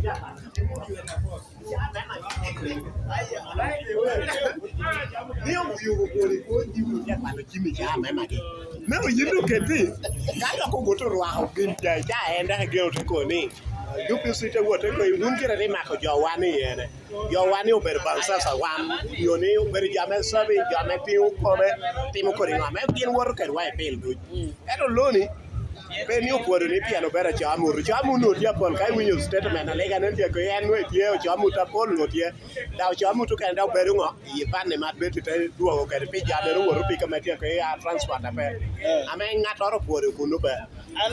Nếu nhiều của đi có nhiều nhà bạn là chim mình cha mẹ mà đi. Nếu mà dính được cái gì, cái đó có một trò học kinh chạy cha em đã kêu thế của ni. Giúp tôi suy cho tôi cái muốn cái này mà có Giovanni này. Giovanni ở bên bangsa sawam, Yoni ở bên Jamaica sabi, Jamaica piu come, timo con ringo, ma bien worker wa pel du. Ero loni. Penny opwodho ni piano bera chamu no dia pon kai winyo statement alega ne dia ko en we tie chamu ta pol no tie da chamu to kan da beru ngo yi pan ne mat beti te duogo ka pi jade ro pi ka metia ko ya transport ta pe ame ngato ro pwodho kunu pe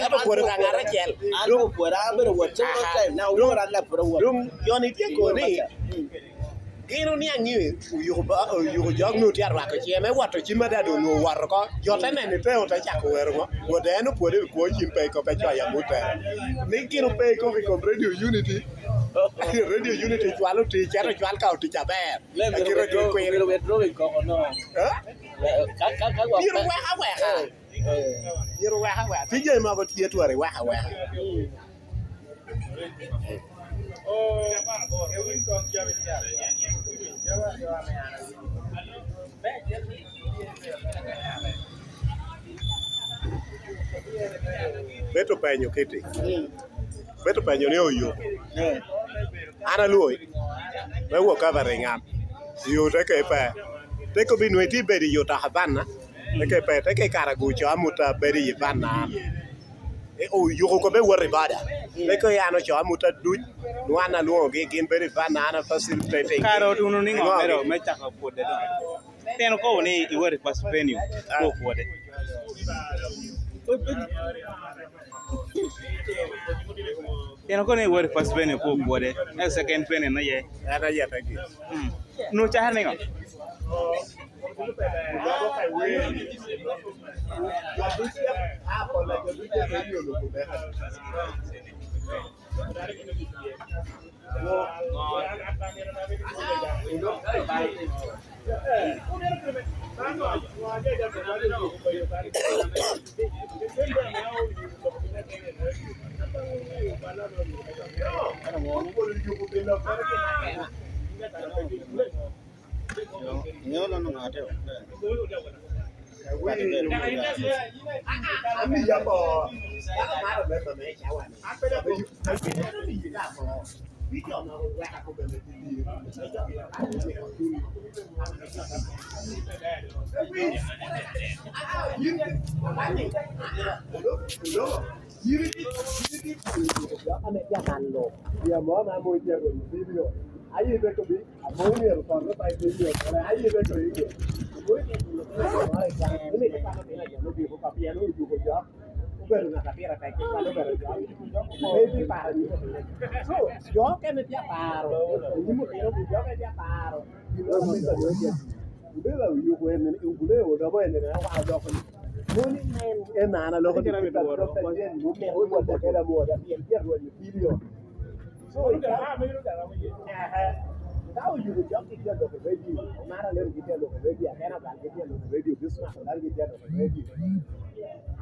ero pwodho ka ngara chel Alo pwodho bero wo chemo time na wo ra la pwodho wo dum yoni tie ko ni Gino ni angiwe yugo jog no tiar wa ko chieme wato chima da do no war ko yote ne ni te ota chako wer go wode no pwode ko chim pe ko pe cha ya mute ni gino pe ko radio unity radio unity chwalo ti chero chwal ka ti cha ber kiro jo ko ro wetro ko no ka wa yiro wa ha tije ma ko tie tware wa ha Beto penyo kiti. Beto penyo ni oyo. Ana luoi. We wo covering up. Yo te ke pe. Te ko binwe ti bedi yo ta Havana. Te ke pe te ke karagucho amuta bedi Havana. O yugo ko be worry bada le ko ya no cho amuta du nuana luo ge gin be banana facilitating karo tuno ni ngomero me chako pode do teno ko ni I worry pas venue ko pode teno ko ni worry pas venue ko pode e second venue na ye ana ya ta gi no cha har ni ngo Yo no ngate. Ami ya bo. Ya ko ma be me cha wa. Bí chọn nó ra không cần đi dia mau mau dia video ayo itu bi mau ni rupa rupa itu video ayo itu itu ini kita nak lebih buka piano juga ya baru nak kapira kayak kita baru baby paro so yo que me dia paro ini mo quiero yo que dia paro yo me está yo ya udah yo ko en udah udah boy en wa do ko Moni men en nana lo ko kita está bien no me voy a que la moda bien pierdo el video so tahu juga jam kita do ko radio mara le kita do ko radio kana kan kita do ko radio bisma ko dan kita do ko radio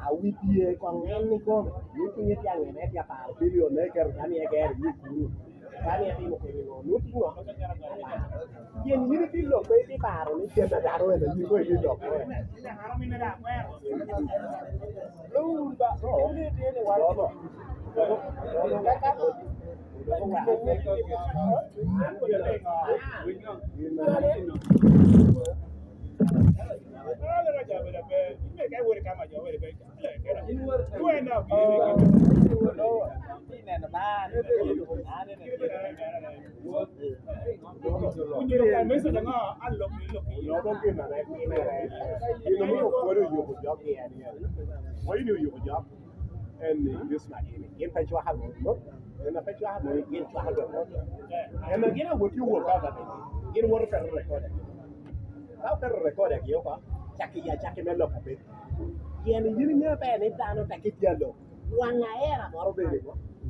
awi pie con ni con ni punya tiang ne dia par video ne ker kami eger ni guru kami ati mo ke no nu tu no yen ni ti lo pe ti par ni chen da daro ne ni ko ni lo lu ba ro ni ti ni wa lo en this man yen pa chwa ha no en pa chwa ha no yen chwa ha no en yen a wotu wo ka ba yen wo ka record ka ka record aquí yo ka chaki me lo ka be yen yin ne pa ne ta no ta ki ya lo wanga era moro be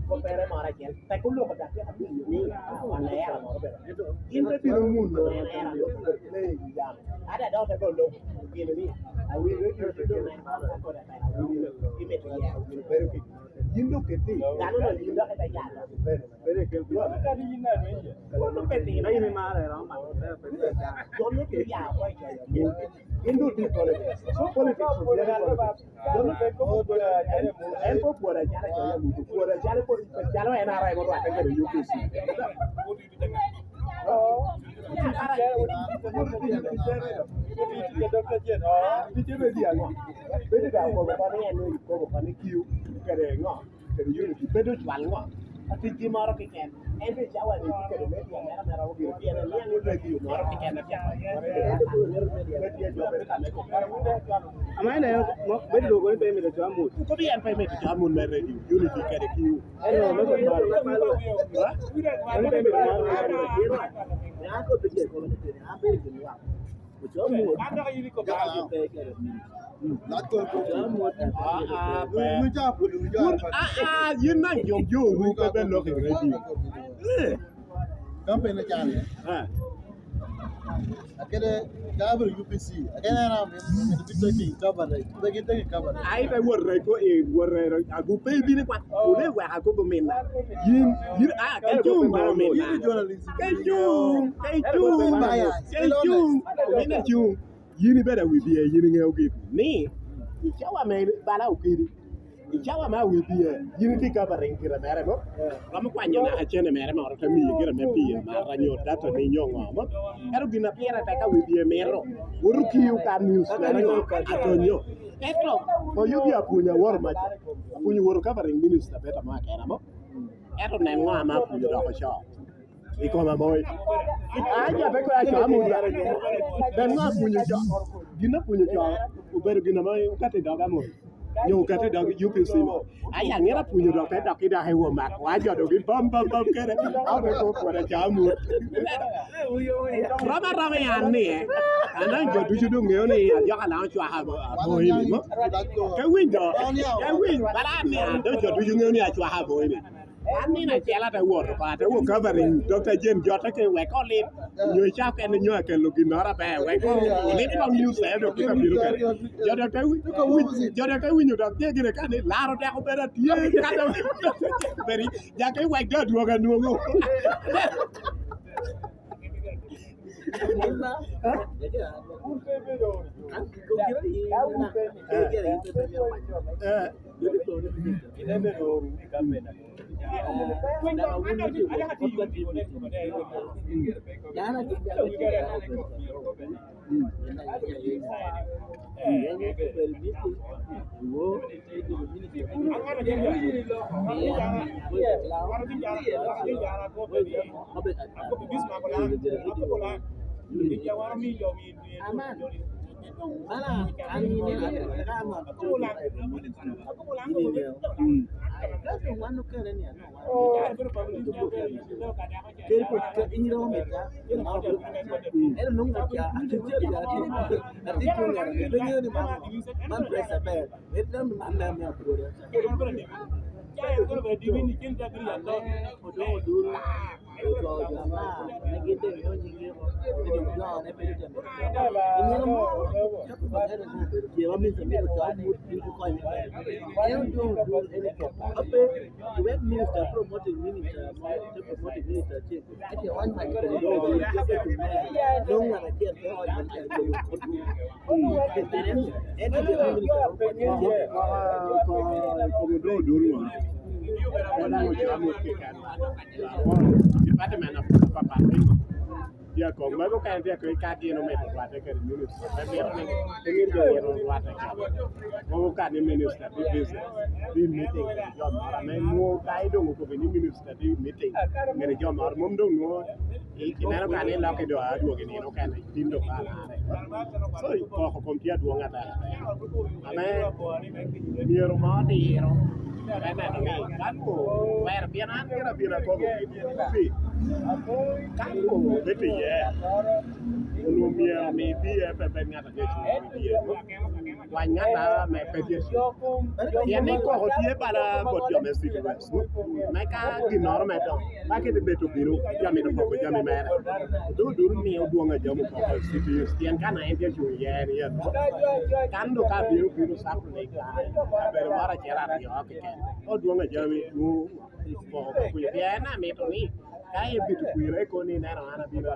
ko pere mara chen ta ku lo ka ta ka bi ni wanga era moro be yen pe no mun no era lo le ya ada do ta ko lo yen ni a wi re ki to do na ko da ta a wi ni me to ya wi pero ki Yindo keti. Gano no yindo kata yalo. Bene ke gua. Ka di na ni. Kalau no keti na ini mare no ma. Dono ke ya ko ya. Yindo di politics. So politics so ya ba. Dono ke ko en ko puara jara ya mu. Puara jara ko jara ena rai mo ta ke UPC. Oh. Ya para ya. Bede da ko ba ne no ko ba ne kiu kere ngo kere unity bedo twal ngo ati ji maro ke ken en be jawa ni kere me dia mera mera o bi na ni ani be di maro ke ken ya Amai na mo bedo go be me de jamu ko bi en pe me de jamu na radio unity kere kiu no no ko ba ani be me ya ko be je ko ne a be de wa jamu anda yiri ko ba ke kere yin na yom yo wu ko be lo ke radio campaign chale akede gabar UPC akede na me de taking cover taking cover ai be wor re ko e wor re agu pe bi ni kwa o le wa agu bo men yin ke jum ba men ke jum ni jum yin be da wi bi yin nge o ge ni ichawa me bala o kiri ichawa ma wi bi yin ti ka bare ngira mere mo ram kwa nyana ha chene mere mo ta mi ngira me bi ma ranyo data ni nyongo mo ero gina piera ta ka wi bi mero woru ki u ka news mere atonyo eto ko yubi apunya wor ma apunya wor ka bare minister beta ma kera mo ero ne ngwa ma apunya do ko sho iko ma boy aja be ko acho amu dare ben ma apunya jo gina punya jo uberu gina ma ukate doga mo nyo kate dog UPC mo aya ngira punya do pe dog ida hewo ma wa jo do bam kere au be ko kwa jamu rama ya ni anan jo du ju ngeo ni ya ka la chwa ha bo ni mo ke window bala ni do jo du ju ngeo ni chwa ha bo ni ani na chela ta wo pa ta wo covering Dr. James Jota ke we ko le nyo cha ke ne nyo ke lu gi nora ba we ko le pa news e do ke biru ke Jota ke wi nyo do ke gire ka ne la ro ta ko bera tie ka ta beri ja ke we do do ga no mo Mana ani ni ada ama aku pulang Kasi wano kere ni ano. Kere ko ini raw meta. Era nung kya akitya ya ati tunga ni dunyo ni man presa be. Eta man na me apura. Kaya ko be divini kinta kriya to. Odo dul. Odo jama. Negite yo nyingi ko. Ni jo ne pere jama. Ini mo. Yewa mi se mi ko amu ko ko ni. Ayo do Ape, the web minister promoting minister, promoting minister, actually on my don't want to get ya con mấy cái dia cái cá kia nó mệt quá cái minute cái biết này cái biết rồi nó quá cái cái minister đi meeting cho mà mấy mua cái đồ của bên minister đi meeting người cho mà mồm đồ nó cái nào cái này là cái đồ cái này nó cái này tin đồ ba là rồi có công ty đồ ngắt là mấy nhiều mà đi rồi cái này nó cái của về Việt Nam cái là Việt Nam có cái Kamu beti ya. Ulumia maybe apa banyak ada Wanyata me pedia. Yani ko tie para bot domestic west. Meka ginor me don. Pake de beto biro jami no ko jami mere. Do mi oduonga jamu ko city stian kana entia ju yen yen. Kan do ka biro sa ne ka. Pero mara chera ri ok ken. Oduonga jami mu ko ku ya na me to ni. Kaya bitu kuire ko ni na ana biro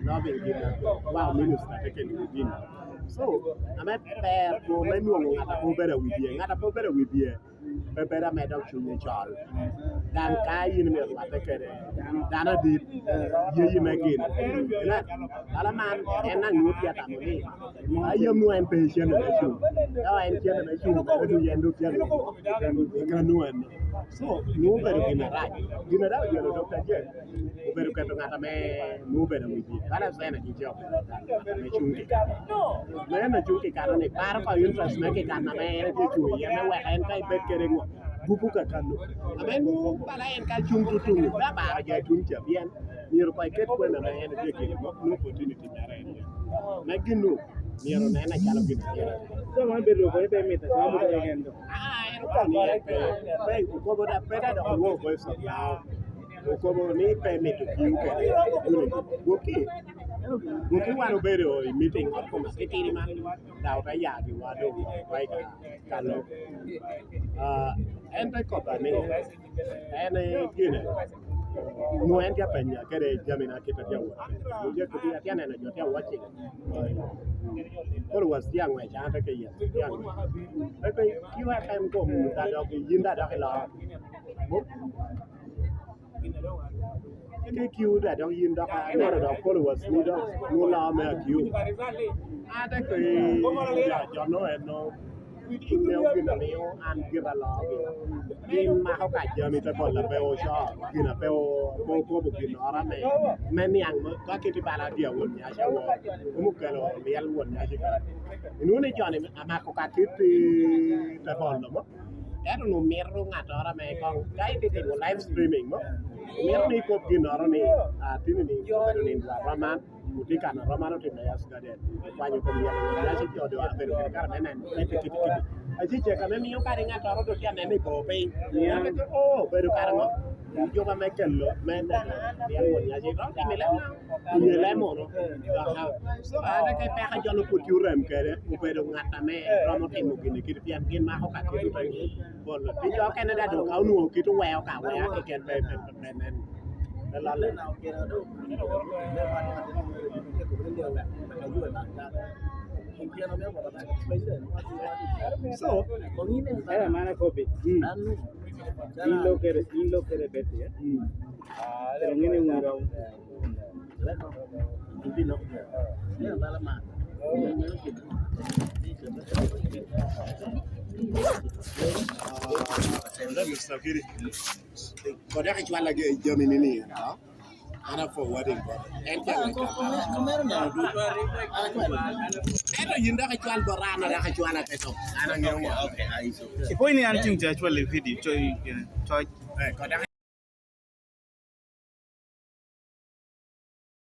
no be gina. Wow minister take it within. So, I'm a pair for men who are better with you, not a better with you. A better madam to your child. Dan Kai in me, what I can. Dana did, you make it. Alaman, and I knew that I'm me. I am no impatient as you. Now I am telling you, what do you end up telling me? So, nobody in a right. You know that you're a doctor yet. Better get a man, no better with you. That is energy job. Nên là chú cái cả này ba nó phải interest mấy cái cả mà mẹ cái chú vậy nó quẹt em cái bên kia đây ngồi bu cả cần luôn mà mấy nu ba lại em cái chung đã bà giờ chung chở bien nhiều cái kết quên là mẹ cái kia nó opportunity mà ra mấy cái nu nhiều này là chả làm gì nữa So man be lo ko be meta so mo ko gen do. nó còn nhiều cái có bữa đã phải đã được mua với sập nào có bữa ní phải mệt được nhiều cái okay Mungkin waru bero meeting ko masiti man daw kaya di wado kai kalau ente ko ba ni ene gine no ente apenya kere jamina kita dia wa je ko dia tiana na jotia wachi ko was yang wa cha ta ke ya yang pe kiwa time ko mu da do ki yin da ke la cái kêu đã đang yên đó nó là đó có được sự đó nó làm mà kêu đấy cái cho nó là nó nếu cái nào nếu ăn cái là lo nhưng mà không phải giờ mình phải còn là beo cho cái là beo cô một cái nó ra này mấy miếng có cái bà là điều quần nhà sao có một cái là miếng quần nhà chứ nó này cho này mà có cả cái phải còn lắm Ero no mero ngata ora me kong kai ti ko live streaming mo mero ni ko ginoro ni tini ni pero ni raman mutika na ramano ti me asgade kwanyo ko mi ya si jodo a pero kar menen ti aji che ka me mi ka ri ngata ro to ti ane ko pe ya o pero kar ngo yo ka me kello men ya won ya ji ro ti me le mo no so ada kai pe ka jono ko ti urem kere mo pero ngata me romo ti mo gini ki pian gin ma ko ka ti to bon ti jo Canada do ka nu ki to weo ka wea ki ken pe nen la le nào kia đâu nên mà cái của bên điều là phải vui là không kia nó mới bảo là bây giờ so có nghĩ nên Era mana kopi. In lo kere beti ya. Pero ngene ngurau. Hindi no ya bala ma Mr. Kiri. Kau dah kecuali lagi jam ini ya. Anak forwarding kau. kamera na Pero yun dah kecuali berana dah kecuali itu. Anak yang okay aiso Ipo ini anting actually video choi kau dah